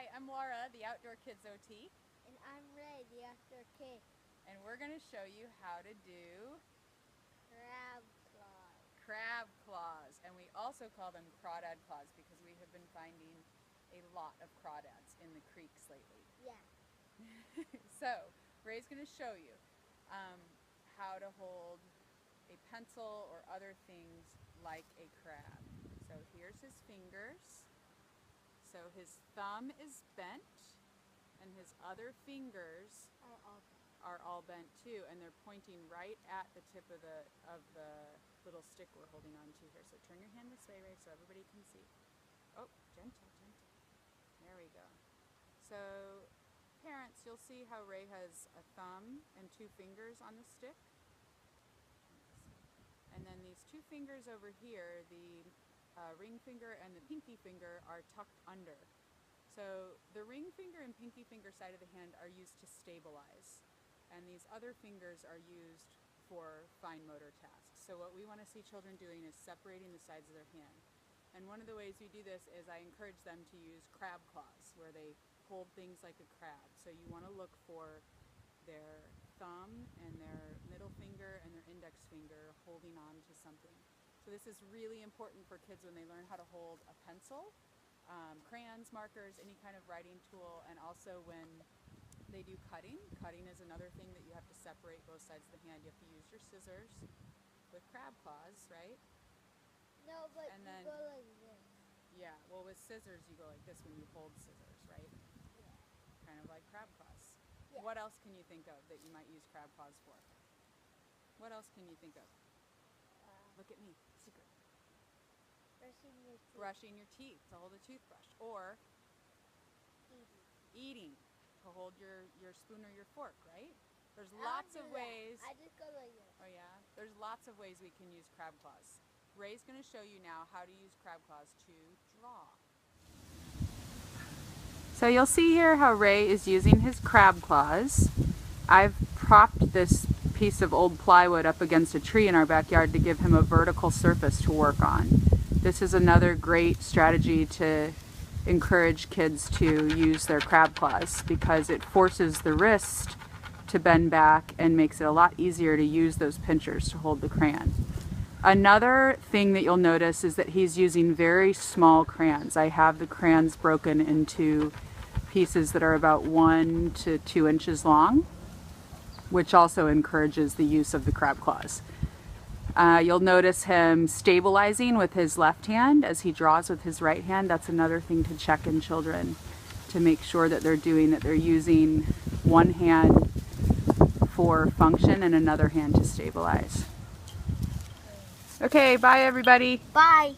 Hi, I'm Laura, the Outdoor Kids OT. And I'm Ray, the outdoor kid. And we're going to show you how to do Crab claws. crab claws. And we also call them crawdad claws because we have been finding a lot of crawdads in the creeks lately. Yeah. So, Ray's going to show you how to hold a pencil or other things like a crab. So here's his fingers. So his thumb is bent and his other fingers are all bent too, and they're pointing right at the tip of the little stick we're holding on to here. So turn your hand this way, Ray, so everybody can see. Oh, gentle, gentle. There we go. So parents, you'll see how Ray has a thumb and two fingers on the stick. And then these two fingers over here, the ring finger and the pinky finger, are tucked under. So the ring finger and pinky finger side of the hand are used to stabilize, and these other fingers are used for fine motor tasks. So what we want to see children doing is separating the sides of their hand. And one of the ways we do this is I encourage them to use crab claws, where they hold things like a crab. So you want to look for their thumb and their middle finger and their index finger holding on to something. So this is really important for kids when they learn how to hold a pencil, crayons, markers, any kind of writing tool, and also when they do cutting. Cutting is another thing that you have to separate both sides of the hand. You have to use your scissors with crab claws, right? No, but and you then, go like this. Yeah, well with scissors you go like this when you hold scissors, right? Yeah. Kind of like crab claws. Yeah. What else can you think of that you might use crab claws for? What else can you think of? Look at me, secret. Brushing your teeth. Brushing your teeth to hold a toothbrush, or eating to hold your spoon or your fork, right? There's lots of ways. I just go like this. Oh yeah? There's lots of ways we can use crab claws. Ray's going to show you now how to use crab claws to draw. So you'll see here how Ray is using his crab claws. I've propped this piece of old plywood up against a tree in our backyard to give him a vertical surface to work on. This is another great strategy to encourage kids to use their crab claws because it forces the wrist to bend back and makes it a lot easier to use those pinchers to hold the crayon. Another thing that you'll notice is that he's using very small crayons. I have the crayons broken into pieces that are about 1 to 2 inches long, which also encourages the use of the crab claws. You'll notice him stabilizing with his left hand as he draws with his right hand. That's another thing to check in children to make sure that they're using one hand for function and another hand to stabilize. Okay, bye everybody. Bye.